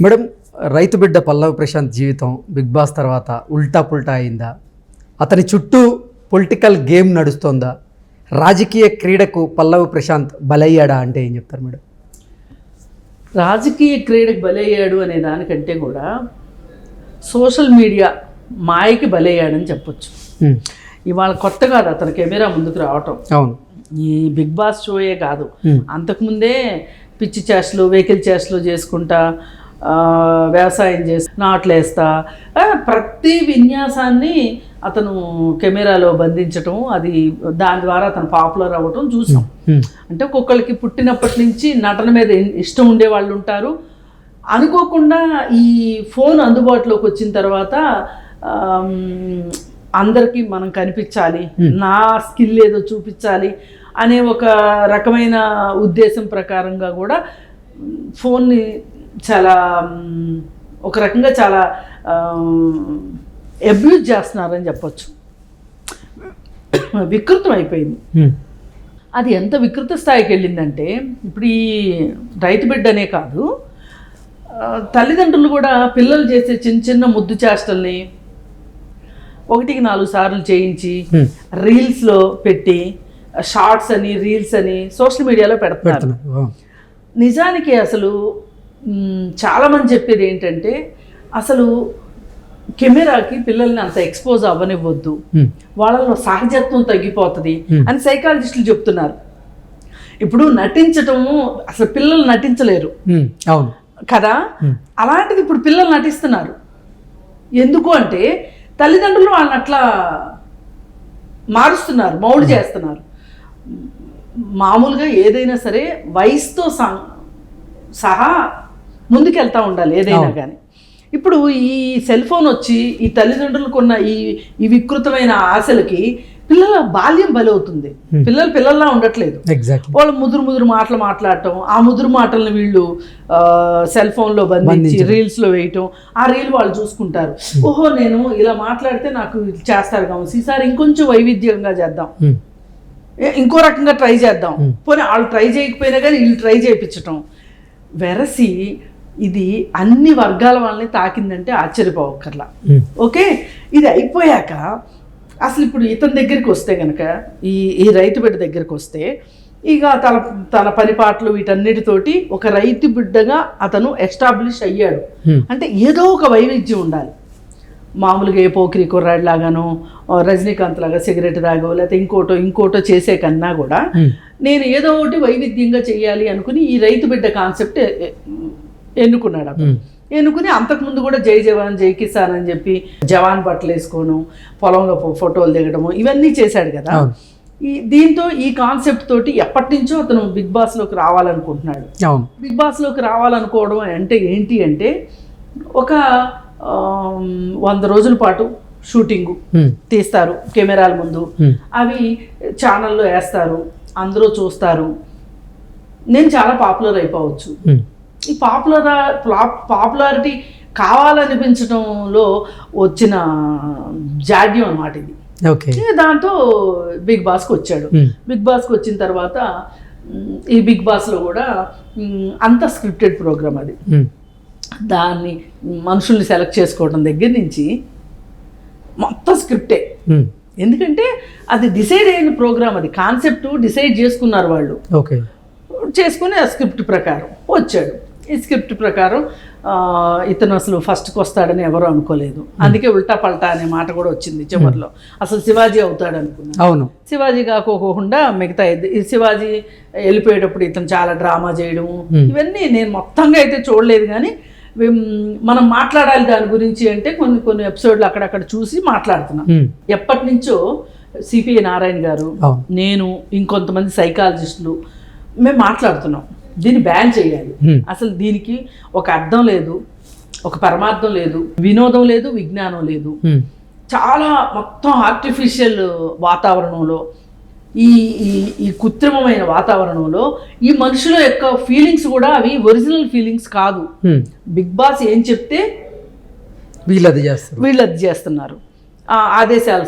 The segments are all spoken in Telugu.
మేడం, రైతు బిడ్డ పల్లవి ప్రశాంత్ జీవితం బిగ్ బాస్ తర్వాత ఉల్టా పుల్టా అయిందా? అతని చుట్టూ పొలిటికల్ గేమ్ నడుస్తోందా? రాజకీయ క్రీడకు పల్లవి ప్రశాంత్ బలయ్యాడా అంటే ఏం చెప్తారు మేడం? రాజకీయ క్రీడకు బలయ్యాడు అనే దానికంటే కూడా సోషల్ మీడియా మాయకి బలయ్యాడని చెప్పొచ్చు. ఇవాళ కొత్త కాదు అతను కెమెరా ముందుకు రావటం. అవును, ఈ బిగ్ బాస్ షోయే కాదు, అంతకుముందే పిచ్చి చేష్టలు వెహికల్ చేష్టలు చేసుకుంటా, వ్యవసాయం చేసి నాట్లేస్తా, ప్రతి విన్యాసాన్ని అతను కెమెరాలో బంధించటం, అది దాని ద్వారా అతను పాపులర్ అవ్వటం చూసాం. అంటే ఒక్కొక్కరికి పుట్టినప్పటి నుంచి నటన మీద ఇష్టం ఉండే వాళ్ళు ఉంటారు. అనుకోకుండా ఈ ఫోన్ అందుబాటులోకి వచ్చిన తర్వాత అందరికీ మనం కనిపించాలి, నా స్కిల్ ఏదో చూపించాలి అనే ఒక రకమైన ఉద్దేశం ప్రకారంగా కూడా ఫోన్ని చాలా ఒక రకంగా చాలా అబ్యూజ్ చేస్తున్నారని చెప్పొచ్చు. వికృతం అయిపోయింది. అది ఎంత వికృత స్థాయికి వెళ్ళిందంటే ఇప్పుడు ఈ రైతు బిడ్డనే కాదు, తల్లిదండ్రులు కూడా పిల్లలు చేసే చిన్న చిన్న ముద్దు చేష్టల్ని 1-4 సార్లు చేయించి రీల్స్లో పెట్టి, షార్ట్స్ అని రీల్స్ అని సోషల్ మీడియాలో పెడుతున్నారు. నిజానికి అసలు చాలామంది చెప్పేది ఏంటంటే అసలు కెమెరాకి పిల్లల్ని అంత ఎక్స్పోజ్ అవ్వనివ్వద్దు, వాళ్ళలో సహజత్వం తగ్గిపోతుంది అని సైకాలజిస్టులు చెప్తున్నారు. ఇప్పుడు నటించటము అసలు పిల్లలు నటించలేరు కదా, అలాంటిది ఇప్పుడు పిల్లలు నటిస్తున్నారు. ఎందుకు అంటే తల్లిదండ్రులు వాళ్ళని అట్లా మారుస్తున్నారు, మౌల్డ్ చేస్తున్నారు. మామూలుగా ఏదైనా సరే వయసుతో సహా ముందుకెళ్తూ ఉండాలి ఏదైనా కానీ. ఇప్పుడు ఈ సెల్ ఫోన్ వచ్చి ఈ తల్లిదండ్రులకు ఉన్న ఈ వికృతమైన ఆశలకి పిల్లల బాల్యం బలవుతుంది. పిల్లలు పిల్లల్లా ఉండట్లేదు. వాళ్ళు ముదురు మాటలు మాట్లాడటం, ఆ ముదురు మాటలను వీళ్ళు సెల్ ఫోన్లో బంధించి రీల్స్లో వేయటం, ఆ రీల్ వాళ్ళు చూసుకుంటారు. ఓహో, నేను ఇలా మాట్లాడితే నాకు చేస్తారు కావచ్చు, ఈసారి ఇంకొంచెం వైవిధ్యంగా చేద్దాం, ఇంకో రకంగా ట్రై చేద్దాం, పోనీ వాళ్ళు ట్రై చేయకపోయినా కానీ వీళ్ళు ట్రై చేయించటం. వెరసి ఇది అన్ని వర్గాల వాళ్ళని తాకిందంటే ఆశ్చర్యపోవక్కర్లా. ఓకే, ఇది అయిపోయాక అసలు ఇప్పుడు ఇతని దగ్గరికి వస్తే కనుక, ఈ రైతు బిడ్డ దగ్గరికి వస్తే ఇక తన పనిపాట్లు వీటన్నిటితోటి ఒక రైతు బిడ్డగా అతను ఎస్టాబ్లిష్ అయ్యాడు. అంటే ఏదో ఒక వైవిధ్యం ఉండాలి. మామూలుగా ఏ పోకిరి కుర్రాడిలాగానో రజనీకాంత్ లాగా సిగరెట్ తాగో లేకపోతే ఇంకోటో చేసే కన్నా కూడా నేను ఏదో ఒకటి వైవిధ్యంగా చెయ్యాలి అనుకుని ఈ రైతు బిడ్డ కాన్సెప్ట్ ఎన్నుకున్నాడు. అతను ఎన్నుకుని అంతకుముందు కూడా జై జవాన్ జై కిసాన్ అని చెప్పి జవాన్ బట్టలు వేసుకోను, పొలంలో ఫోటోలు దిగడము, ఇవన్నీ చేశాడు కదా. దీంతో ఈ కాన్సెప్ట్ తోటి ఎప్పటి నుంచో అతను బిగ్ బాస్లోకి రావాలనుకుంటున్నాడు. బిగ్ బాస్లోకి రావాలనుకోవడం అంటే ఏంటి అంటే ఒక 100 రోజుల పాటు షూటింగు తీస్తారు కెమెరాల ముందు, అవి ఛానల్లో వేస్తారు, అందరూ చూస్తారు, నేను చాలా పాపులర్ అయిపోవచ్చు. ఈ పాపులారిటీ కావాలనిపించడంలో వచ్చిన జాడ్యం అన్నమాట ఇది. దాంతో బిగ్ బాస్కి వచ్చాడు. బిగ్ బాస్కి వచ్చిన తర్వాత ఈ బిగ్ బాస్లో కూడా అంత స్క్రిప్టెడ్ ప్రోగ్రామ్ అది. దాన్ని మనుషుల్ని సెలెక్ట్ చేసుకోవడం దగ్గర నుంచి మొత్తం స్క్రిప్టే. ఎందుకంటే అది డిసైడ్ అయిన ప్రోగ్రామ్, అది కాన్సెప్ట్ డిసైడ్ చేసుకున్నారు వాళ్ళు. చేసుకుని ఆ స్క్రిప్ట్ ప్రకారం వచ్చాడు. ఈ స్క్రిప్ట్ ప్రకారం ఇతను అసలు ఫస్ట్కి వస్తాడని ఎవరు అనుకోలేదు. అందుకే ఉల్టా పల్టా అనే మాట కూడా వచ్చింది చివరిలో. అసలు శివాజీ అవుతాడు అనుకున్నాను. అవును, శివాజీ కాకోకుండా మిగతా ఈ శివాజీ వెళ్ళిపోయేటప్పుడు ఇతను చాలా డ్రామా చేయడము, ఇవన్నీ నేను మొత్తంగా అయితే చూడలేదు. కానీ మనం మాట్లాడాలి దాని గురించి అంటే కొన్ని ఎపిసోడ్లు అక్కడక్కడ చూసి మాట్లాడుతున్నాం. ఎప్పటి నుంచో సిపిఐ నారాయణ గారు, నేను, ఇంకొంతమంది సైకాలజిస్టులు మేము మాట్లాడుతున్నాం, దీన్ని బ్యాన్ చేయాలి. అసలు దీనికి ఒక అర్థం లేదు, ఒక పరమార్థం లేదు, వినోదం లేదు, విజ్ఞానం లేదు. చాలా మొత్తం ఆర్టిఫిషియల్ వాతావరణంలో, ఈ కృత్రిమమైన వాతావరణంలో ఈ మనుషుల యొక్క ఫీలింగ్స్ కూడా అవి ఒరిజినల్ ఫీలింగ్స్ కాదు. బిగ్ బాస్ ఏం చెప్తే వీళ్ళది చేస్తున్నారు. ఆదేశాల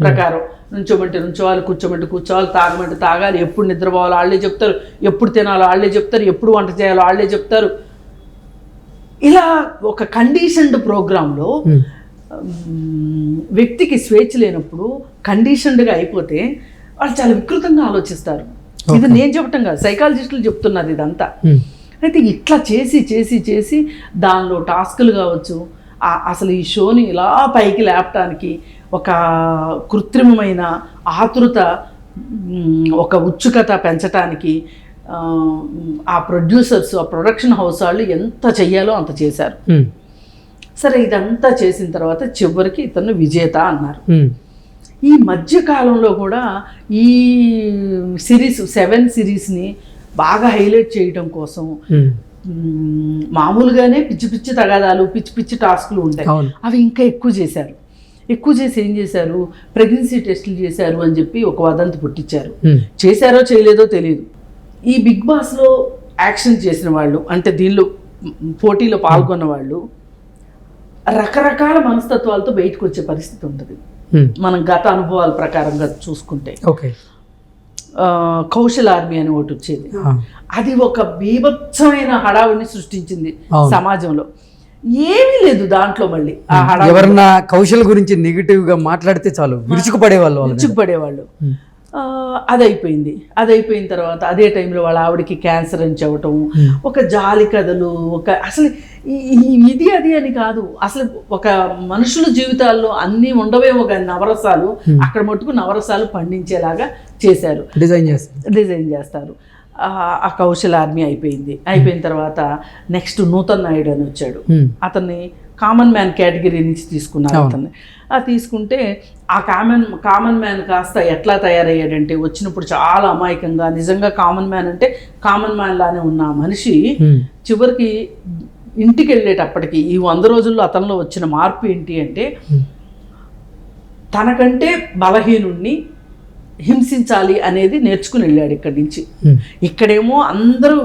ప్రకారం నుంచోమంటే నుంచోవాలి, కూర్చోమంటే కూర్చోవాలి, తాగమంటే తాగాలి, ఎప్పుడు నిద్రపోవాలో వాళ్ళే చెప్తారు, ఎప్పుడు తినాలో వాళ్ళే చెప్తారు, ఎప్పుడు వంట చేయాలో వాళ్ళే చెప్తారు. ఇలా ఒక కండిషన్డ్ ప్రోగ్రాంలో వ్యక్తికి స్వేచ్ఛ లేనప్పుడు కండిషన్డ్గా అయిపోతే వాళ్ళు చాలా వికృతంగా ఆలోచిస్తారు. ఇది నేను చెప్పటం కాదు, సైకాలజిస్టులు చెప్తున్నారు ఇదంతా. అయితే ఇట్లా చేసి చేసి చేసి దానిలో టాస్కులు కావచ్చు, అసలు ఈ షోని ఇలా పైకి లేపటానికి ఒక కృత్రిమమైన ఆతృత, ఒక ఉత్సుకత పెంచటానికి ఆ ప్రొడ్యూసర్స్, ఆ ప్రొడక్షన్ హౌస్ వాళ్ళు ఎంత చెయ్యాలో అంత చేశారు. సరే, ఇదంతా చేసిన తర్వాత చివరికి ఇతను విజేత అన్నారు. ఈ మధ్యకాలంలో కూడా ఈ సిరీస్ 7 సిరీస్ని బాగా హైలైట్ చేయడం కోసం మామూలుగానే పిచ్చి పిచ్చి తగాదాలు, పిచ్చి పిచ్చి టాస్కులు ఉంటాయి, అవి ఇంకా ఎక్కువ చేశారు. ఎక్కువ చేసి ఏం చేశారు, ప్రెగ్నెన్సీ టెస్టులు చేశారు అని చెప్పి ఒక వదంతి పుట్టించారు. చేశారో చేయలేదో తెలియదు. ఈ బిగ్ బాస్లో యాక్షన్ చేసిన వాళ్ళు, అంటే దీనిలో పోటీలో పాల్గొన్న వాళ్ళు రకరకాల మనస్తత్వాలతో బయటకు వచ్చే పరిస్థితి ఉంటుంది. మనం గత అనుభవాల ప్రకారంగా చూసుకుంటే కౌశల్ ఆర్మీ అని ఒకటి వచ్చేది. అది ఒక బీభత్సమైన హడావుడిని సృష్టించింది సమాజంలో. ఏమీ లేదు దాంట్లో. మళ్ళీ ఎవరన్నా కౌశల్ గురించి నెగిటివ్ గా మాట్లాడితే చాలు విరుచుకుపడేవాళ్ళు. అది అయిపోయిన తర్వాత అదే టైంలో వాళ్ళ ఆవిడకి క్యాన్సర్ అని చెప్పటం, ఒక జాలి కథలు, ఒక అసలు ఇది అది అని కాదు, అసలు ఒక మనుషుల జీవితాల్లో అన్నీ ఉండవేమో కానీ నవరసాలు, అక్కడ మటుకు నవరసాలు పండించేలాగా చేశారు, డిజైన్ చేస్తారు. ఆ కౌశల్ ఆర్మీ అయిపోయిన తర్వాత నెక్స్ట్ నూతన్ నాయుడు అని వచ్చాడు. అతన్ని కామన్ మ్యాన్ కేటగిరీ నుంచి తీసుకున్నారు. అతన్ని తీసుకుంటే ఆ కామన్ మ్యాన్ కాస్త ఎట్లా తయారయ్యాడంటే, వచ్చినప్పుడు చాలా అమాయకంగా, నిజంగా కామన్ మ్యాన్ అంటే కామన్ మ్యాన్ లానే ఉన్న ఆ మనిషి చివరికి ఇంటికి వెళ్ళేటప్పటికి ఈ 100 రోజుల్లో అతనిలో వచ్చిన మార్పు ఏంటి అంటే, తనకంటే బలహీనుణ్ణి హింసించాలి అనేది నేర్చుకుని వెళ్ళాడు ఇక్కడి నుంచి. ఇక్కడేమో అందరూ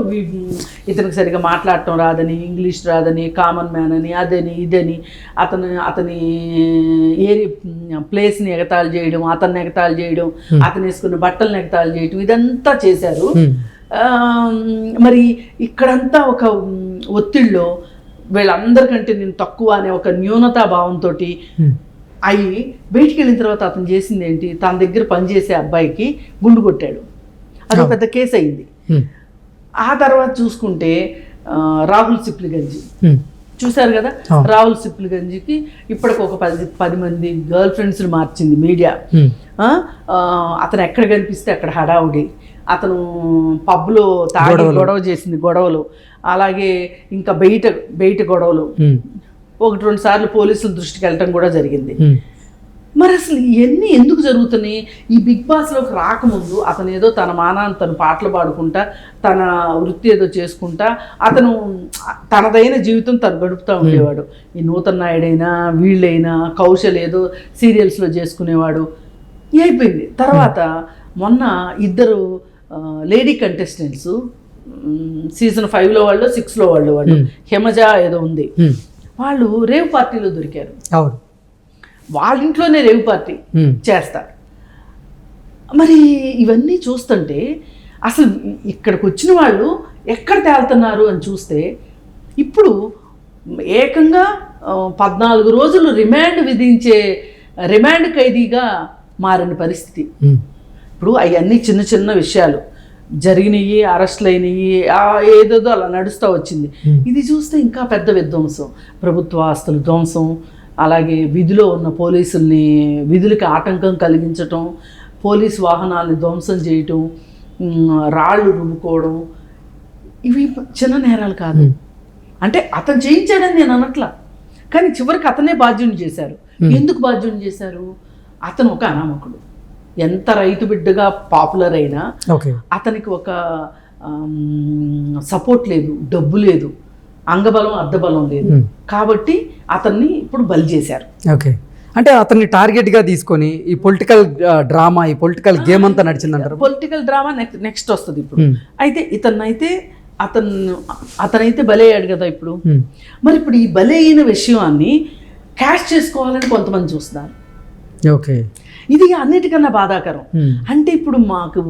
ఇతనికి సరిగా మాట్లాడటం రాదని, ఇంగ్లీష్ రాదని, కామన్ మ్యాన్ అని, అదని ఇదని అతని ప్లేస్ని ఎగతాళి చేయడం, అతన్ని ఎగతాళి చేయడం, అతను వేసుకున్న బట్టలను ఎగతాళి చేయడం, ఇదంతా చేశారు. మరి ఇక్కడంతా ఒక ఒత్తిడిలో వీళ్ళందరికంటే నేను తక్కువ అనే ఒక న్యూనతా భావంతో అయ్యి బయటికి వెళ్ళిన తర్వాత అతను చేసింది ఏంటి, తన దగ్గర పనిచేసే అబ్బాయికి గుండు కొట్టాడు. అది పెద్ద కేసు అయింది. ఆ తర్వాత చూసుకుంటే రాహుల్ సిప్లిగంజి చూశారు కదా, రాహుల్ సిప్లిగంజికి ఇప్పటికి ఒక 10 మంది గర్ల్ ఫ్రెండ్స్ని మార్చింది మీడియా. అతను ఎక్కడ కనిపిస్తే అక్కడ హడావుడి, అతను పబ్లో తాగి గొడవ చేసింది, గొడవలు, అలాగే ఇంకా బయట గొడవలు, 1-2 సార్లు పోలీసుల దృష్టికి వెళ్ళటం కూడా జరిగింది. మరి అసలు ఇవన్నీ ఎందుకు జరుగుతున్నాయి? ఈ బిగ్ బాస్లోకి రాకముందు అతను ఏదో తన మానాన్ని తను పాటలు పాడుకుంటా, తన వృత్తి ఏదో చేసుకుంటా, అతను తనదైన జీవితం తను గడుపుతూ ఉండేవాడు. ఈ నూతన్ నాయుడైనా వీళ్ళైనా కౌశల్ ఏదో సీరియల్స్లో చేసుకునేవాడు. అయిపోయింది. తర్వాత మొన్న 2 లేడీ కంటెస్టెంట్స్ సీజన్ 5లో వాళ్ళు, 6లో వాళ్ళు హిమజ ఏదో ఉంది, వాళ్ళు రేవ్ పార్టీలో దొరికారు. వాళ్ళ ఇంట్లోనే రేవ్ పార్టీ చేస్తారు. మరి ఇవన్నీ చూస్తుంటే అసలు ఇక్కడికి వచ్చిన వాళ్ళు ఎక్కడ తేలుతున్నారు అని చూస్తే, ఇప్పుడు ఏకంగా 14 రోజులు రిమాండ్ విధించే రిమాండ్ ఖైదీగా మారిన పరిస్థితి. ఇప్పుడు అవన్నీ చిన్న చిన్న విషయాలు జరిగినాయి, అరెస్టులు అయినాయి, ఏదేదో అలా నడుస్తూ వచ్చింది. ఇది చూస్తే ఇంకా పెద్ద విధ్వంసం, ప్రభుత్వ ఆస్తులు ధ్వంసం, అలాగే విధిలో ఉన్న పోలీసుల్ని విధులకి ఆటంకం కలిగించటం, పోలీసు వాహనాలని ధ్వంసం చేయటం, రాళ్ళు రుబ్బుకోవడం, ఇవి చిన్న నేరాలు కాదు. అంటే అతను చేయించాడని నేను అనట్లా, కానీ చివరికి అతనే బాధ్యుని చేశారు. ఎందుకు బాధ్యుని చేశారు? అతను ఒక అనామకుడు. ఎంత రైతు బిడ్డగా పాపులర్ అయినా అతనికి ఒక సపోర్ట్ లేదు, డబ్బు లేదు, అంగబలం అర్ధబలం లేదు. కాబట్టి అతన్ని ఇప్పుడు బలి చేశారు. ఓకే, అంటే అతన్ని టార్గెట్గా తీసుకొని ఈ పొలిటికల్ డ్రామా, ఈ పొలిటికల్ గేమ్ అంతా నడిచిందంటారు. పొలిటికల్ డ్రామా నెక్స్ట్ వస్తుంది ఇప్పుడు. అయితే అతనైతే బలయ్యాడు కదా ఇప్పుడు. మరి ఇప్పుడు ఈ బలైన విషయాన్ని క్యాష్ చేసుకోవాలని కొంతమంది చూస్తున్నారు. ఓకే, ఇది అన్నిటికన్నా బాధాకరం. అంటే ఇప్పుడు మాకు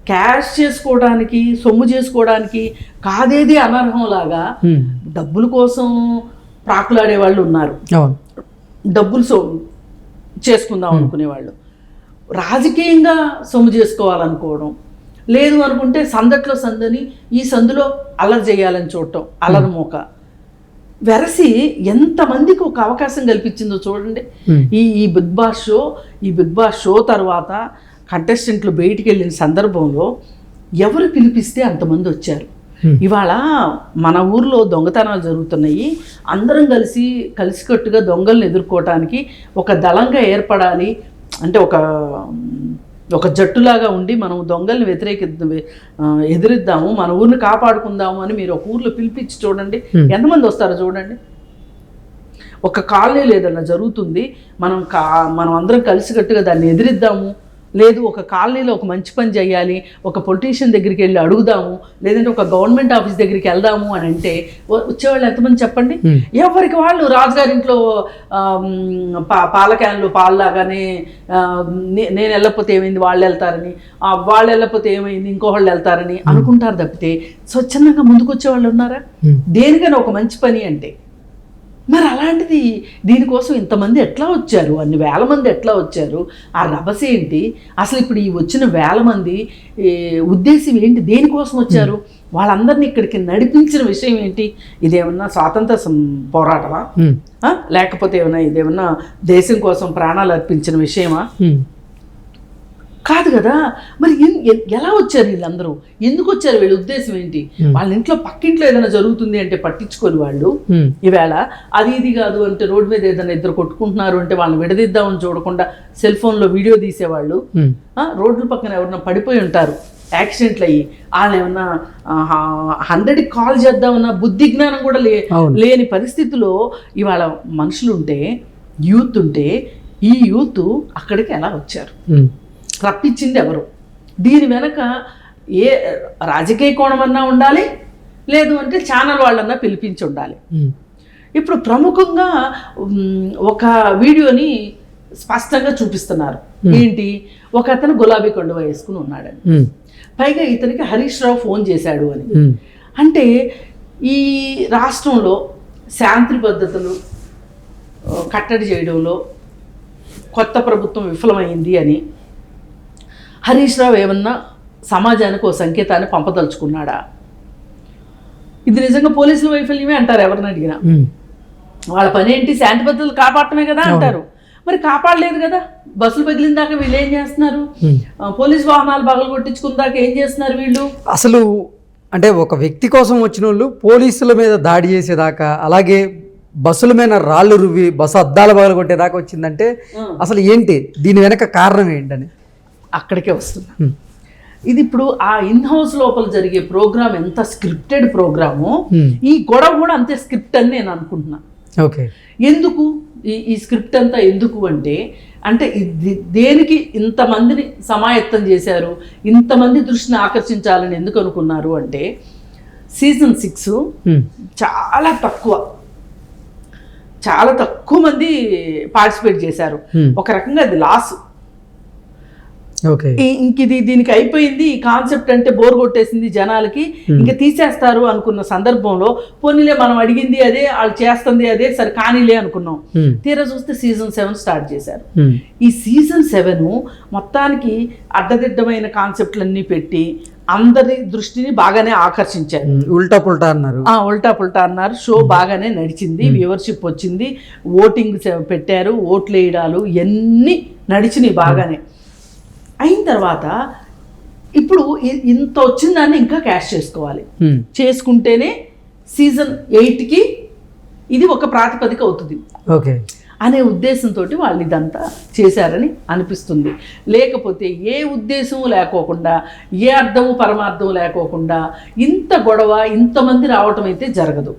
క్యాష్ చేసుకోవడానికి, సొమ్ము చేసుకోవడానికి కాదేది అనర్హంలాగా డబ్బుల కోసం ప్రాకులాడే వాళ్ళు ఉన్నారు, డబ్బులు చేసుకుందాం అనుకునేవాళ్ళు, రాజకీయంగా సొమ్ము చేసుకోవాలనుకోవడం, లేదు అనుకుంటే సందట్లో సందని ఈ సందులో అల్లరి చేయాలని చూడటం, అల్లరి మోక వెరసి ఎంతమందికి ఒక అవకాశం కల్పించిందో చూడండి. ఈ బిగ్ బాస్ షో తర్వాత కంటెస్టెంట్లు బయటికి వెళ్ళిన సందర్భంలో ఎవరు పిలిపిస్తే అంతమంది వచ్చారు. ఇవాళ మన ఊర్లో దొంగతనాలు జరుగుతున్నాయి, అందరం కలిసికట్టుగా దొంగలను ఎదుర్కోవటానికి ఒక దళంగా ఏర్పడాలి, అంటే ఒక జట్టులాగా ఉండి మనం దొంగల్ని ఎదిరిద్దాము, మన ఊరిని కాపాడుకుందాము అని మీరు ఒక ఊర్లో పిలిపించి చూడండి, ఎంతమంది వస్తారో చూడండి. ఒక కాలనీలో ఏదన్నా జరుగుతుంది, మనం అందరం కలిసికట్టుగా దాన్ని ఎదిరిద్దాము, లేదు ఒక కాలనీలో ఒక మంచి పని చేయాలి, ఒక పొలిటీషియన్ దగ్గరికి వెళ్ళి అడుగుదాము, లేదంటే ఒక గవర్నమెంట్ ఆఫీస్ దగ్గరికి వెళ్దాము అని అంటే వచ్చేవాళ్ళు ఎంతమంది చెప్పండి? ఎవరికి వాళ్ళు రాజుగారి ఇంట్లో పాల క్యాన్లు పాల్లాగానే నేను వెళ్ళకపోతే ఏమైంది, వాళ్ళు వెళ్తారని, వాళ్ళు వెళ్ళకపోతే ఏమైంది, ఇంకోళ్ళు వెళ్తారని అనుకుంటారు తప్పితే స్వచ్ఛందంగా ముందుకు వచ్చేవాళ్ళు ఉన్నారా? దేనికైనా ఒక మంచి పని అంటే. మరి అలాంటిది దీనికోసం ఇంతమంది ఎట్లా వచ్చారు, అన్ని వేల మంది ఎట్లా వచ్చారు, ఆ రభస ఏంటి అసలు? ఇప్పుడు ఈ వచ్చిన వేల మంది ఉద్దేశం ఏంటి, దేనికోసం వచ్చారు, వాళ్ళందరినీ ఇక్కడికి నడిపించిన విషయం ఏంటి? ఇదేమన్నా స్వాతంత్ర పోరాటమా, లేకపోతే ఇదేమన్నా దేశం కోసం ప్రాణాలు అర్పించిన విషయమా? కాదు కదా. మరి ఎలా వచ్చారు వీళ్ళందరూ, ఎందుకు వచ్చారు, వీళ్ళ ఉద్దేశం ఏంటి? వాళ్ళ ఇంట్లో పక్కింట్లో ఏదైనా జరుగుతుంది అంటే పట్టించుకొని వాళ్ళు ఈవేళ అది ఇది కాదు అంటే రోడ్డు మీద ఏదైనా ఇద్దరు కొట్టుకుంటున్నారు అంటే వాళ్ళని విడదీద్దామని చూడకుండా సెల్ ఫోన్లో వీడియో తీసేవాళ్ళు, రోడ్ల పక్కన ఎవరన్నా పడిపోయి ఉంటారు యాక్సిడెంట్లు అయ్యి, వాళ్ళని ఏమన్నా 100కి కాల్ చేద్దామన్నా బుద్ధి జ్ఞానం కూడా లేని పరిస్థితిలో ఇవాళ మనుషులు ఉంటే, యూత్ ఉంటే, ఈ యూత్ అక్కడికి ఎలా వచ్చారు, రప్పించింది ఎవరు? దీని వెనక ఏ రాజకీయ కోణమన్నా ఉండాలి, లేదు అంటే ఛానల్ వాళ్ళన్నా పిలిపించి ఉండాలి. ఇప్పుడు ప్రముఖంగా ఒక వీడియోని స్పష్టంగా చూపిస్తున్నారు. ఏంటి, ఒక అతను గులాబీ కండువా వేసుకుని ఉన్నాడని, పైగా ఇతనికి హరీష్ రావు ఫోన్ చేశాడు అని. అంటే ఈ రాష్ట్రంలో శాంతి పద్ధతులు కట్టడి చేయడంలో కొత్త ప్రభుత్వం విఫలమైంది అని హరీష్ రావు ఏమన్నా సమాజానికి ఓ సంకేతాన్ని పంపదలుచుకున్నాడా? ఇది నిజంగా పోలీసుల వైఫల్యమే అంటారు ఎవరిని అడిగినా. వాళ్ళ పని ఏంటి, శాంతి భద్రతలు కాపాడటమే కదా అంటారు. మరి కాపాడలేదు కదా. బస్సులు పగిలిన దాకా వీళ్ళు ఏం చేస్తున్నారు, పోలీస్ వాహనాలు పగలు కొట్టించుకున్న దాకా ఏం చేస్తున్నారు వీళ్ళు? అసలు అంటే ఒక వ్యక్తి కోసం వచ్చిన వాళ్ళు పోలీసుల మీద దాడి చేసేదాకా, అలాగే బస్సుల మీద రాళ్ళు రువ్వి బస్సు అద్దాలు పగలు కొట్టేదాకా వచ్చిందంటే అసలు ఏంటి, దీని వెనక కారణం ఏంటని అక్కడికే వస్తున్నా. ఇది ఇప్పుడు ఆ ఇన్ హౌస్ లోపల జరిగే ప్రోగ్రామ్ ఎంత స్క్రిప్టెడ్ ప్రోగ్రామో, ఈ గొడవ కూడా అంతే స్క్రిప్ట్ అని నేను అనుకుంటున్నా. ఓకే, ఎందుకు ఈ స్క్రిప్ట్ అంతా ఎందుకు అంటే దేనికి ఇంతమందిని సమాయత్తం చేశారు, ఇంతమంది దృష్టిని ఆకర్షించాలని ఎందుకు అనుకున్నారు అంటే, సీజన్ 6 చాలా తక్కువ మంది పార్టిసిపేట్ చేశారు. ఒక రకంగా అది లాస్. ఇంక దీనికి అయిపోయింది, ఈ కాన్సెప్ట్ అంటే బోర్ కొట్టేసింది జనాలకి, ఇంకా తీసేస్తారు అనుకున్న సందర్భంలో పోనీలే మనం అడిగింది అదే, వాళ్ళు చేస్తుంది అదే, సరే కానీలే అనుకున్నాం. తీరా చూస్తే సీజన్ 7 స్టార్ట్ చేశారు. ఈ సీజన్ 7 మొత్తానికి అడ్డదిడ్డమైన కాన్సెప్ట్లన్నీ పెట్టి అందరి దృష్టిని బాగానే ఆకర్షించారు. ఉల్టా పుల్టా అన్నారు. షో బాగానే నడిచింది, వ్యూవర్షిప్ వచ్చింది, ఓటింగ్ పెట్టారు, ఓట్లు వేయడాలు ఇవన్నీ నడిచినాయి బాగానే. అయిన తర్వాత ఇప్పుడు ఇంత వచ్చిందాన్ని ఇంకా క్యాష్ చేసుకోవాలి, చేసుకుంటేనే సీజన్ 8కి ఇది ఒక ప్రాతిపదిక అవుతుంది అనే ఉద్దేశంతో వాళ్ళు ఇదంతా చేశారని అనిపిస్తుంది. లేకపోతే ఏ ఉద్దేశం లేకోకుండా, ఏ అర్థము పరమార్థం లేకోకుండా ఇంత గొడవ ఇంతమంది రావటం అయితే జరగదు.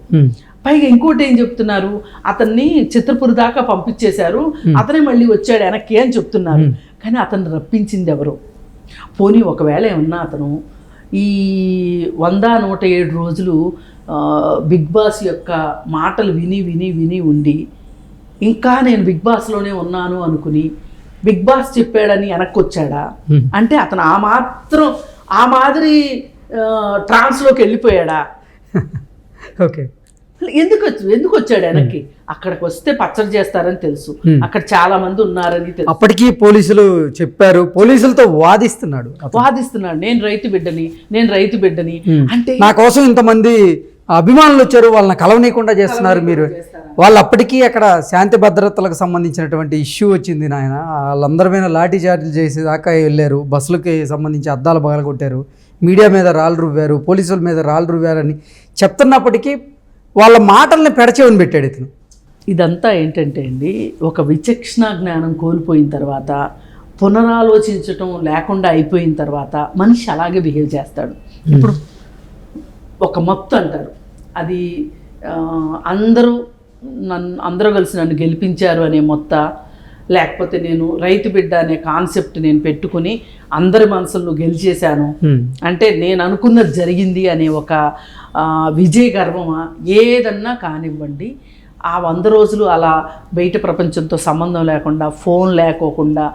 పైగా ఇంకోటి ఏం చెప్తున్నారు, అతన్ని చిత్రపురి దాకా పంపించేశారు, అతనే మళ్ళీ వచ్చాడు వెనక్కి అని చెప్తున్నారు. కానీ అతను రప్పించింది ఎవరు? పోనీ ఒకవేళ ఏమన్నా అతను ఈ 100-107 రోజులు బిగ్ బాస్ యొక్క మాటలు విని ఉండి ఇంకా నేను బిగ్ బాస్లోనే ఉన్నాను అనుకుని బిగ్ బాస్ చెప్పాడని వెనక్కి వచ్చాడా అంటే అతను ఆ మాదిరి ట్రాన్స్లోకి వెళ్ళిపోయాడా? ఓకే. ఎందుకు వచ్చాడు వెనక్కి? అక్కడికి వస్తే పచ్చడి చేస్తారని తెలుసు, అక్కడ చాలా మంది ఉన్నారని తెలుసు. అప్పటికీ పోలీసులు చెప్పారు, పోలీసులతో వాదిస్తున్నాడు. నేను రైతు బిడ్డని అంటే నా కోసం ఇంతమంది అభిమానులు వచ్చారు, వాళ్ళని కలవనీయకుండా చేస్తున్నారు మీరు. వాళ్ళు అప్పటికీ అక్కడ శాంతి భద్రతలకు సంబంధించినటువంటి ఇష్యూ వచ్చింది నాయన, వాళ్ళందరి మీద లాఠీ చార్జీలు చేసి దాకా వెళ్ళారు, బస్సులకి సంబంధించి అద్దాలు పగలగొట్టారు, మీడియా మీద రాళ్ళు రువ్వారు, పోలీసుల మీద రాళ్ళు రువ్వారని చెప్తున్నప్పటికీ వాళ్ళ మాటల్ని పెడచెవిని పెట్టాడు ఇతను. ఇదంతా ఏంటంటే అండి, ఒక విచక్షణ జ్ఞానం కోల్పోయిన తర్వాత, పునరాలోచించటం లేకుండా అయిపోయిన తర్వాత మనిషి అలాగే బిహేవ్ చేస్తాడు. ఇప్పుడు ఒక మత్తు అంటారు, అది అందరూ కలిసి నన్ను గెలిపించారు అనే మొత్త, లేకపోతే నేను రైతు బిడ్డ అనే కాన్సెప్ట్ నేను పెట్టుకుని అందరి మనసులను గెలిచేశాను అంటే నేను అనుకున్నది జరిగింది అనే ఒక విజయ గర్వమా, ఏదన్నా కానివ్వండి. ఆ 100 రోజులు అలా బయట ప్రపంచంతో సంబంధం లేకుండా, ఫోన్ లేకోకుండా,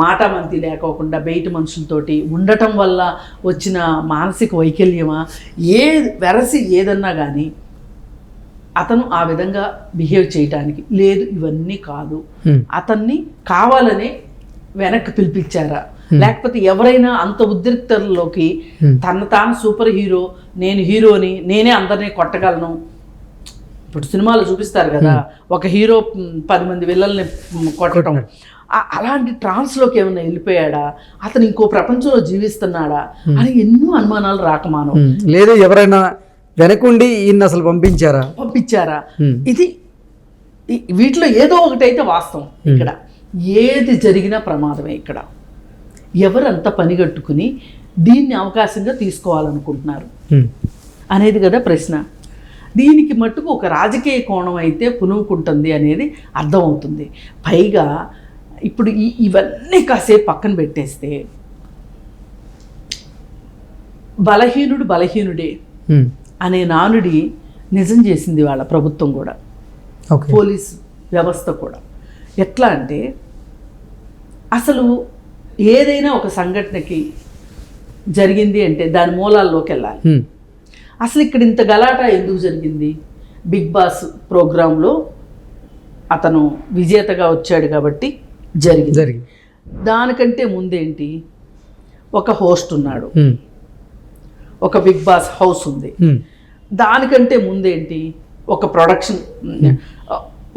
మాటామంతి లేకోకుండా బయట మనుషులతోటి ఉండటం వల్ల వచ్చిన మానసిక వైకల్యమా, ఏదన్నా కానీ అతను ఆ విధంగా బిహేవ్ చేయటానికి లేదు. ఇవన్నీ కాదు, అతన్ని కావాలనే వెనక్కి పిలిపించారా, లేకపోతే ఎవరైనా అంత ఉద్రిక్తల్లోకి తాను సూపర్ హీరో, నేను హీరోని, నేనే అందరినీ కొట్టగలను. ఇప్పుడు సినిమాలో చూపిస్తారు కదా, ఒక హీరో 10 మంది విల్లల్ని కొట్టడం, అలాంటి ట్రాన్స్లోకి ఏమైనా వెళ్ళిపోయాడా, అతను ఇంకో ప్రపంచంలో జీవిస్తున్నాడా అని ఎన్నో అనుమానాలు రాకమానం. లేదు ఎవరైనా వెనకుండి ఈయన అసలు పంపించారా ఇది వీటిలో ఏదో ఒకటైతే వాస్తవం. ఇక్కడ ఏది జరిగినా ప్రమాదమే. ఇక్కడ ఎవరంతా పనిగట్టుకుని దీన్ని అవకాశంగా తీసుకోవాలనుకుంటున్నారు అనేది కదా ప్రశ్న. దీనికి మట్టుకు ఒక రాజకీయ కోణం అయితే పునుకుంటుంది అనేది అర్థమవుతుంది. పైగా ఇప్పుడు ఇవన్నీ కాసేపు పక్కన పెట్టేస్తే, బలహీనుడే అనే నానుడి నిజం చేసింది వాళ్ళ ప్రభుత్వం కూడా, పోలీస్ వ్యవస్థ కూడా. ఎట్లా అంటే, అసలు ఏదైనా ఒక సంఘటనకి జరిగింది అంటే దాని మూలాల్లోకి వెళ్ళాలి. అసలు ఇక్కడ ఇంత గలాటా ఎందుకు జరిగింది? బిగ్ బాస్ ప్రోగ్రాంలో అతను విజేతగా వచ్చాడు కాబట్టి జరిగింది. దానికంటే ముందేంటి, ఒక హోస్ట్ ఉన్నాడు, ఒక బిగ్ బాస్ హౌస్ ఉంది. దానికంటే ముందేంటి, ఒక ప్రొడక్షన్,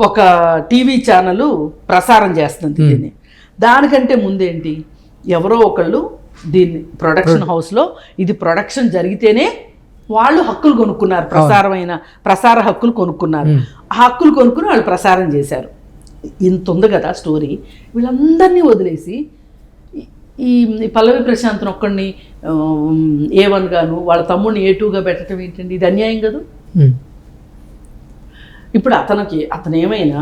ఒక టీవీ ఛానల్ ప్రసారం చేస్తుంది దీన్ని. దానికంటే ముందేంటి, ఎవరో ఒకళ్ళు దీన్ని ప్రొడక్షన్ హౌస్లో ఇది ప్రొడక్షన్ జరిగితేనే వాళ్ళు హక్కులు కొనుక్కున్నారు, ప్రసార హక్కులు కొనుక్కున్నారు. ఆ హక్కులు కొనుక్కుని వాళ్ళు ప్రసారం చేశారు. ఇంత ఉంది కదా స్టోరీ. వీళ్ళందరినీ వదిలేసి ఈ పల్లవి ప్రశాంత్ని ఒక్కడిని A1 గాను, వాళ్ళ తమ్ముడిని A2గా పెట్టడం ఏంటండి? ఇది అన్యాయం కదా. ఇప్పుడు అతను ఏమైనా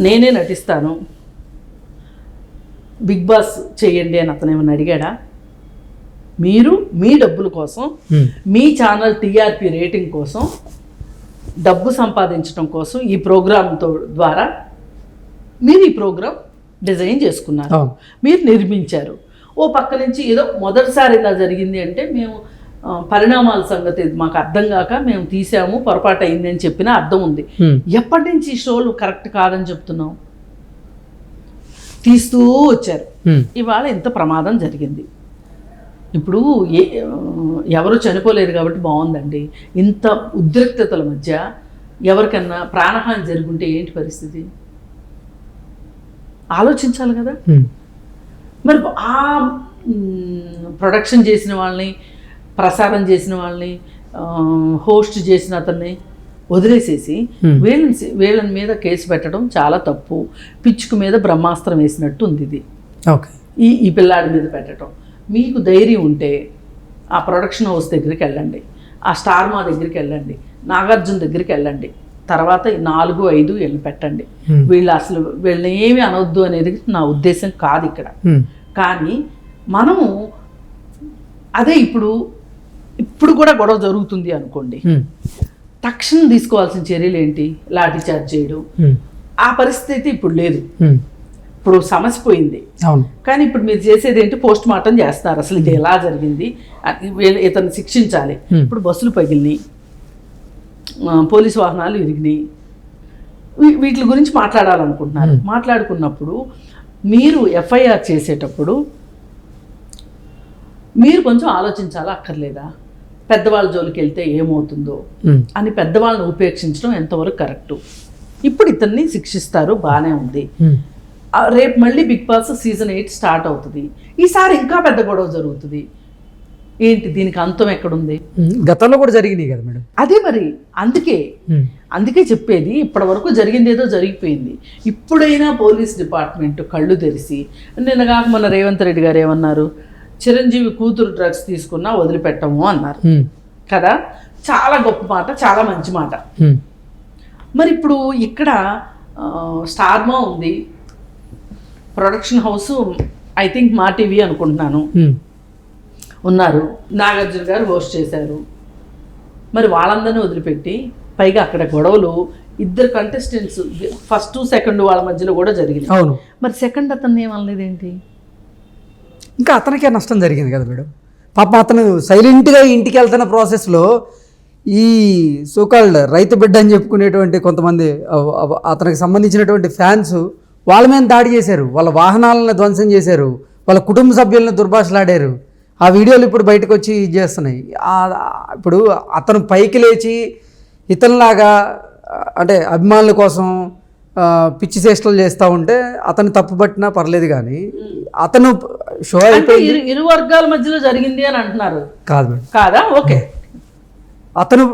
నేనే నటిస్తాను, బిగ్ బాస్ చేయండి అని అతను ఏమైనా అడిగాడా? మీరు మీ డబ్బుల కోసం, మీ ఛానల్ TRP రేటింగ్ కోసం, డబ్బు సంపాదించడం కోసం ఈ ప్రోగ్రాంతో ద్వారా మీరు ఈ ప్రోగ్రాం డిజైన్ చేసుకున్నారు, మీరు నిర్మించారు. ఓ పక్క నుంచి ఏదో మొదటిసారి ఇలా జరిగింది అంటే మేము పరిణామాల సంగతి మాకు అర్థం కాక మేము తీసాము, పొరపాటు అయింది అని చెప్పినా అర్థం ఉంది. ఎప్పటి నుంచి ఈ షోలు కరెక్ట్ కాదని చెప్తున్నాం? తీస్తూ వచ్చారు. ఇవాళ ఇంత ప్రమాదం జరిగింది. ఇప్పుడు ఎవరు చనిపోలేదు కాబట్టి బాగుందండి. ఇంత ఉద్రిక్తతల మధ్య ఎవరికన్నా ప్రాణహాని జరుగుంటే ఏంటి పరిస్థితి? ఆలోచించాలి కదా. మరి ఆ ప్రొడక్షన్ చేసిన వాళ్ళని, ప్రసారం చేసిన వాళ్ళని, హోస్ట్ చేసిన అతన్ని వదిలేసేసి వీళ్ళని మీద కేసు పెట్టడం చాలా తప్పు. పిచ్చుకు మీద బ్రహ్మాస్త్రం వేసినట్టు ఉంది ఇది. ఈ పిల్లాడి మీద పెట్టడం. మీకు ధైర్యం ఉంటే ఆ ప్రొడక్షన్ హౌస్ దగ్గరికి వెళ్ళండి, ఆ స్టార్ మా దగ్గరికి వెళ్ళండి, నాగార్జున దగ్గరికి వెళ్ళండి, తర్వాత 4, 5 వెళ్ళి పెట్టండి. వీళ్ళని ఏమి అనవద్దు అనేది నా ఉద్దేశం కాదు ఇక్కడ. కానీ మనము అదే ఇప్పుడు కూడా గొడవ జరుగుతుంది అనుకోండి, తక్షణం తీసుకోవాల్సిన చర్యలు ఏంటి? లాఠీ చార్జ్ చేయడం. ఆ పరిస్థితి ఇప్పుడు లేదు. ఇప్పుడు సమస్య పోయింది. అవును. కానీ ఇప్పుడు మీరు చేసేది ఏంటి, పోస్ట్ మార్టం చేస్తారు, అసలు ఇది ఎలా జరిగింది, ఇతను శిక్షించాలి. ఇప్పుడు బస్సులు పగిలినాయి, పోలీసు వాహనాలు ఇరిగినాయి, వీటి గురించి మాట్లాడాలనుకుంటున్నారు. మాట్లాడుకున్నప్పుడు మీరు ఎఫ్ఐఆర్ చేసేటప్పుడు మీరు కొంచెం ఆలోచించాలా అక్కర్లేదా? పెద్దవాళ్ళ జోలికి వెళ్తే ఏమవుతుందో అని పెద్దవాళ్ళని ఉపేక్షించడం ఎంతవరకు కరెక్టు? ఇప్పుడు ఇతన్ని శిక్షిస్తారు, బాగానే ఉంది. రేపు మళ్ళీ బిగ్ బాస్ సీజన్ 8 స్టార్ట్ అవుతుంది. ఈసారి ఇంకా పెద్ద గొడవ జరుగుతుంది. ఏంటి దీనికి అంతం ఎక్కడుంది? గతంలో కూడా జరిగినాయి కదా మేడం. అదే మరి, అందుకే చెప్పేది, ఇప్పటి వరకు జరిగింది ఏదో జరిగిపోయింది. ఇప్పుడైనా పోలీస్ డిపార్ట్మెంట్ కళ్ళు తెరిచి, నిన్న కాక మన రేవంత్ రెడ్డి గారు ఏమన్నారు, చిరంజీవి కూతురు డ్రగ్స్ తీసుకున్నా వదిలిపెట్టము అన్నారు కదా. చాలా గొప్ప మాట, చాలా మంచి మాట. మరి ఇప్పుడు ఇక్కడ స్టార్మా ఉంది, ప్రొడక్షన్ హౌస్ ఐ థింక్ మా టీవీ అనుకుంటున్నాను ఉన్నారు, నాగార్జున గారు హోస్ట్ చేశారు. మరి వాళ్ళందరినీ వదిలిపెట్టి పైగా అక్కడ గొడవలు ఇద్దరు కంటెస్టెంట్స్ ఫస్ట్ సెకండ్ వాళ్ళ మధ్యలో కూడా జరిగింది. అవును. మరి సెకండ్ అతన్ని ఏమనలేదేంటి? ఇంకా అతనికే నష్టం జరిగింది కదా మేడం. పాప అతను సైలెంట్గా ఇంటికి వెళ్తున్న ప్రాసెస్లో ఈ సోకాల్డ్ రైతు బిడ్డ అని చెప్పుకునేటువంటి కొంతమంది అతనికి సంబంధించినటువంటి ఫ్యాన్స్ వాళ్ళ మీద దాడి చేశారు, వాళ్ళ వాహనాలను ధ్వంసం చేశారు, వాళ్ళ కుటుంబ సభ్యులను దుర్భాషలాడారు. ఆ వీడియోలు ఇప్పుడు బయటకు వచ్చి ఇది చేస్తున్నాయి. ఇప్పుడు అతను పైకి లేచి ఇతనిలాగా అంటే అభిమానుల కోసం పిచ్చి చేష్టలు చేస్తూ ఉంటే అతను తప్పు పట్టినా పర్లేదు, కానీ అతను షో అయిపోయింది, ఇరు వర్గాల మధ్యలో జరిగింది అని అంటున్నారు. కాదు మేడం, కాదా? ఓకే, అతను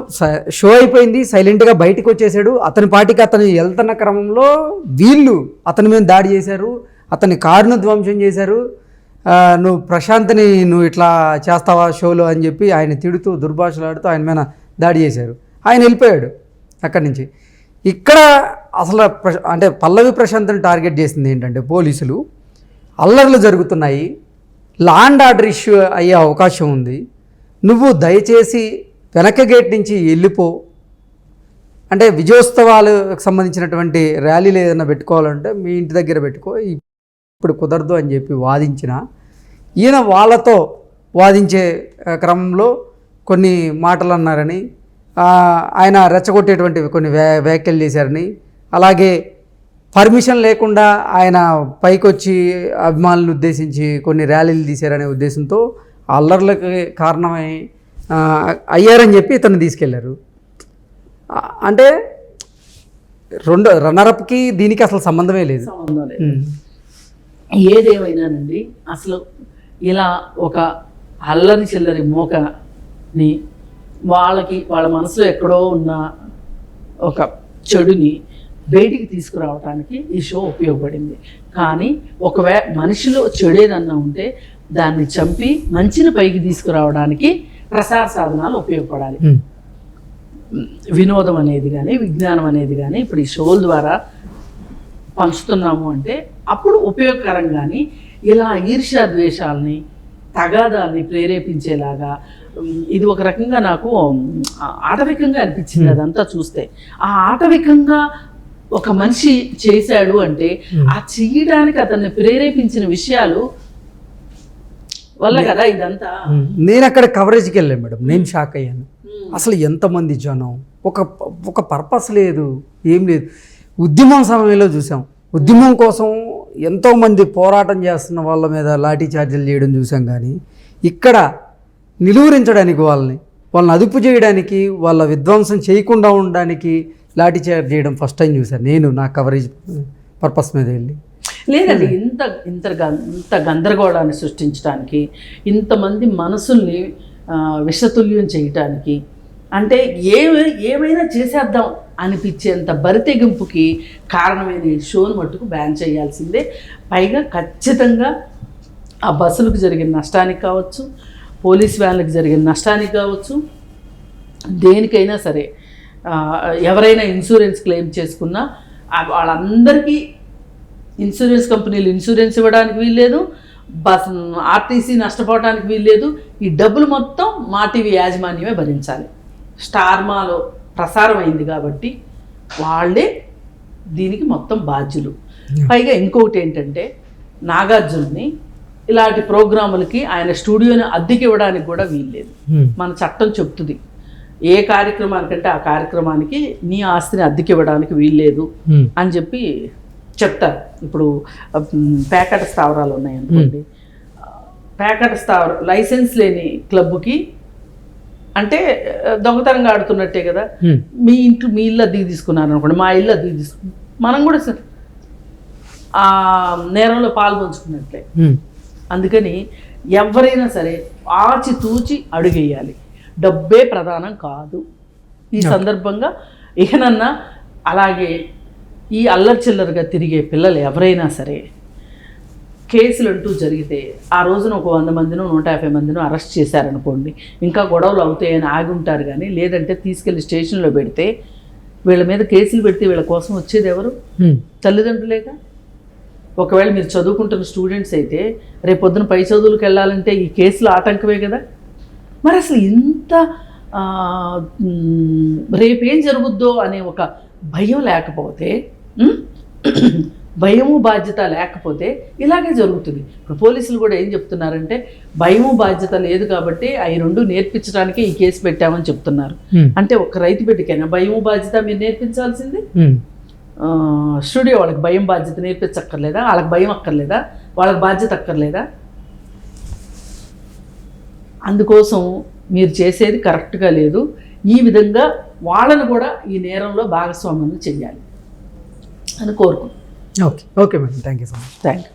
షో అయిపోయింది, సైలెంట్గా బయటకు వచ్చేసాడు. అతని పాటికి అతను వెళ్తున్న క్రమంలో వీళ్ళు అతని మీద దాడి చేశారు, అతని కారును ధ్వంసం చేశారు. నువ్వు ప్రశాంత్ని నువ్వు ఇట్లా చేస్తావా షోలో అని చెప్పి ఆయన తిడుతూ దుర్భాషలాడుతూ ఆయన మీద దాడి చేశారు. ఆయన వెళ్ళిపోయాడు అక్కడి నుంచి. ఇక్కడ అసలు అంటే పల్లవి ప్రశాంత్ని టార్గెట్ చేసింది ఏంటంటే పోలీసులు, అల్లర్లు జరుగుతున్నాయి, లా అండ్ ఆర్డర్ ఇష్యూ అయ్యే అవకాశం ఉంది, నువ్వు దయచేసి వెనక గేట్ నుంచి వెళ్ళిపో, అంటే విజయోత్సవాలకు సంబంధించినటువంటి ర్యాలీలు ఏదైనా పెట్టుకోవాలంటే మీ ఇంటి దగ్గర పెట్టుకో, ఇప్పుడు కుదరదు అని చెప్పి వాదించిన ఈయన వాళ్ళతో వాదించే క్రమంలో కొన్ని మాటలు అన్నారని, ఆయన రెచ్చగొట్టేటువంటి కొన్ని వ్యాఖ్యలు చేశారని, అలాగే పర్మిషన్ లేకుండా ఆయన పైకి వచ్చి అభిమానులను ఉద్దేశించి కొన్ని ర్యాలీలు తీశారనే ఉద్దేశంతో అల్లర్లకి కారణమై అయ్యారని చెప్పి ఇతను తీసుకెళ్లారు. అంటే రెండు రన్నరప్కి దీనికి అసలు సంబంధమే లేదు. ఏదేమైనానండి, అసలు ఇలా ఒక అల్లరి చిల్లరి మోకని వాళ్ళ మనసులో ఎక్కడో ఉన్న ఒక చెడుని బయటికి తీసుకురావడానికి ఈ షో ఉపయోగపడింది. కానీ ఒకవేళ మనిషిలో చెడేదన్నా ఉంటే దాన్ని చంపి మంచిని పైకి తీసుకురావడానికి ప్రసార సాధనాలు ఉపయోగపడాలి. వినోదం అనేది కానీ విజ్ఞానం అనేది కానీ ఇప్పుడు ఈ షోల ద్వారా పంచుతున్నాము అంటే అప్పుడు ఉపయోగకరం. కానీ ఇలా ఈర్ష్యా ద్వేషాలని తగాదాన్ని ప్రేరేపించేలాగా ఇది ఒక రకంగా నాకు ఆటవికంగా అనిపించింది అదంతా చూస్తే. ఆ ఆటవికంగా ఒక మనిషి చేశాడు అంటే ఆ చేయడానికి అతన్ని ప్రేరేపించిన విషయాలు వల్ల కదా ఇదంతా. నేను అక్కడ కవరేజ్కి వెళ్ళాను మేడం, నేను షాక్ అయ్యాను. అసలు ఎంతమంది జనం, ఒక పర్పస్ లేదు, ఏం లేదు. ఉద్యమం సమయంలో చూసాం, ఉద్యమం కోసం ఎంతోమంది పోరాటం చేస్తున్న వాళ్ళ మీద లాఠీ చార్జీలు చేయడం చూసాం. కానీ ఇక్కడ నిలువరించడానికి వాళ్ళని అదుపు చేయడానికి, వాళ్ళ విధ్వంసం చేయకుండా ఉండడానికి లాఠీ చార్జ్ చేయడం ఫస్ట్ టైం చూశాను నేను నా కవరేజ్ పర్పస్ మీద వెళ్ళి. లేదండి, ఇంత గందరగోళాన్ని సృష్టించడానికి, ఇంతమంది మనసుల్ని విషతుల్యం చేయటానికి, అంటే ఏమైనా చేసేద్దాం అనిపించేంత బరితెగింపుకి కారణమైన ఈ షోను మట్టుకు బ్యాన్ చేయాల్సిందే. పైగా ఖచ్చితంగా ఆ బస్సులకు జరిగిన నష్టానికి కావచ్చు, పోలీస్ వ్యాన్లకు జరిగిన నష్టానికి కావచ్చు, దేనికైనా సరే ఎవరైనా ఇన్సూరెన్స్ క్లెయిమ్ చేసుకున్నా వాళ్ళందరికీ ఇన్సూరెన్స్ కంపెనీలు ఇన్సూరెన్స్ ఇవ్వడానికి వీల్లేదు, ఆర్టీసీ నష్టపోవడానికి వీల్లేదు. ఈ డబ్బులు మొత్తం మా టీవీ యాజమాన్యమే భరించాలి. స్టార్మాలో ప్రసారం అయింది కాబట్టి వాళ్ళే దీనికి మొత్తం బాధ్యులు. పైగా ఇంకొకటి ఏంటంటే నాగార్జున్ని ఇలాంటి ప్రోగ్రాములకి ఆయన స్టూడియోని అద్దెకి ఇవ్వడానికి కూడా వీల్లేదు. మన చట్టం చెప్తుంది ఏ కార్యక్రమానికంటే ఆ కార్యక్రమానికి నీ ఆస్తిని అద్దెకి ఇవ్వడానికి వీల్లేదు అని చెప్పి చెప్తారు. ఇప్పుడు పేకాట స్థావరాలు ఉన్నాయనుకోండి, పేకాట స్థావరం లైసెన్స్ లేని క్లబ్కి అంటే దొంగతనంగా ఆడుతున్నట్టే కదా. మీ ఇల్లు అద్దెకి తీసుకున్నారు అనుకోండి, మా ఇల్లు అద్దెకి తీసుకు మనం కూడా ఆ నేరంలో పాల్పంచుకున్నట్లే. అందుకని ఎవరైనా సరే ఆచితూచి అడుగేయాలి, డబ్బే ప్రధానం కాదు. ఈ సందర్భంగా ఇకనన్నా అలాగే ఈ అల్లరి చిల్లరగా తిరిగే పిల్లలు ఎవరైనా సరే కేసులు అంటూ జరిగితే ఆ రోజున ఒక 100 మందినో 150 మందినో అరెస్ట్ చేశారనుకోండి, ఇంకా గొడవలు అవుతాయని ఆగి ఉంటారు. కానీ లేదంటే తీసుకెళ్ళి స్టేషన్లో పెడితే వీళ్ళ మీద కేసులు పెడితే వీళ్ళ కోసం వచ్చేది ఎవరు? తల్లిదండ్రులేగా. ఒకవేళ మీరు చదువుకుంటున్న స్టూడెంట్స్ అయితే రేపొద్దున పై చదువులకు వెళ్ళాలంటే ఈ కేసులు ఆటంకమే కదా. మరి అసలు ఇంత రేపేం జరుగుద్దో అనే ఒక భయం లేకపోతే, భయము బాధ్యత లేకపోతే ఇలాగే జరుగుతుంది. ఇప్పుడు పోలీసులు కూడా ఏం చెప్తున్నారంటే భయము బాధ్యత లేదు కాబట్టి అవి రెండు నేర్పించడానికి ఈ కేసు పెట్టామని చెప్తున్నారు. అంటే ఒక రైతు బిడ్డకైనా భయము బాధ్యత మీరు నేర్పించాల్సింది. స్టూడియో వాళ్ళకి భయం బాధ్యత నేర్పించక్కర్లేదా? వాళ్ళకి భయం అక్కర్లేదా? వాళ్ళకి బాధ్యత అక్కర్లేదా? అందుకోసం మీరు చేసేది కరెక్ట్గా లేదు. ఈ విధంగా వాళ్ళను కూడా ఈ నేరంలో భాగస్వామ్యం చేయాలి అని కోరుకుంటున్నాను. Okay madam, thank you so much. Thank you.